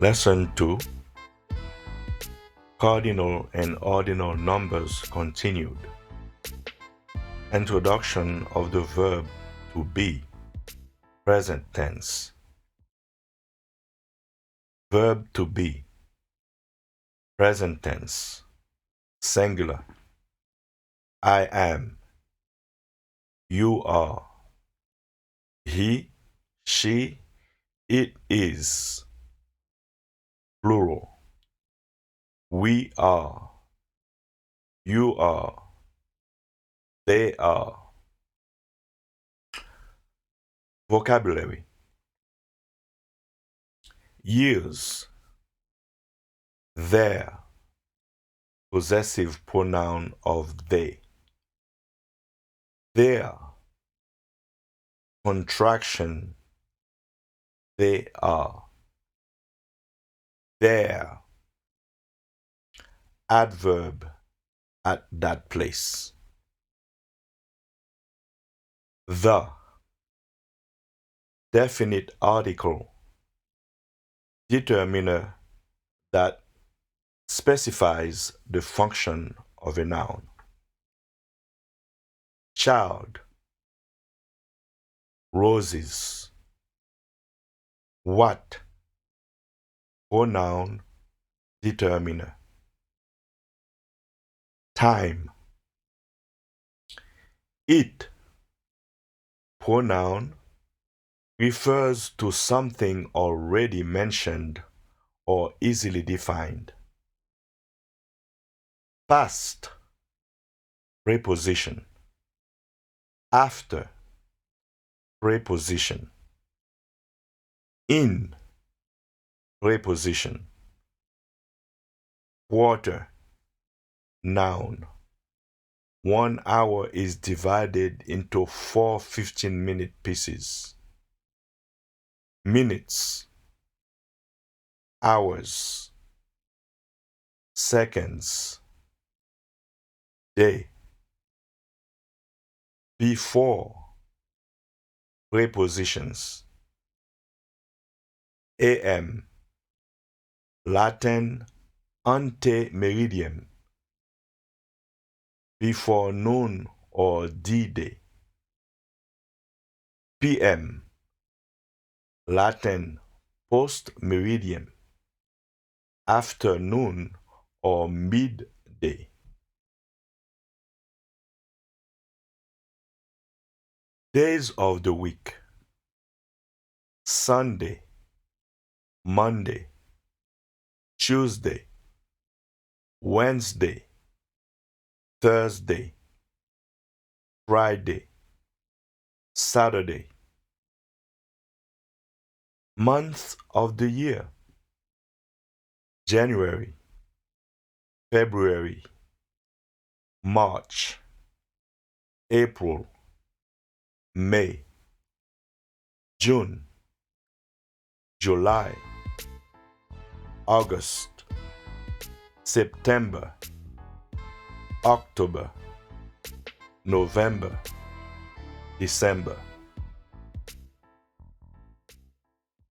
Lesson 2. Cardinal and Ordinal numbers continued. Introduction of the verb to be. Present tense. Verb to be. Present tense. Singular. I am. You are. He, she, it is. Plural. We are. You are. They are. Vocabulary. Years. Their. Possessive pronoun of they. Their. Contraction. They are. There. Adverb. At that place. The. Definite article. Determiner that specifies the function of a noun. Child. Roses. What. Pronoun. Determiner. Time. It. Pronoun refers to something already mentioned or easily defined. Past. Preposition. After. Preposition. In. Preposition. Quarter. Noun. 1 hour is divided into 4 15-minute pieces. Minutes. Hours. Seconds. Day. Before. Prepositions. AM. Latin ante meridiem. Before noon or D-Day. PM. Latin post meridiem. Afternoon or midday. Days of the week. Sunday. Monday. Tuesday. Wednesday. Thursday. Friday. Saturday. Month of the year. January. February. March. April. May. June. July. August. September. October. November. December.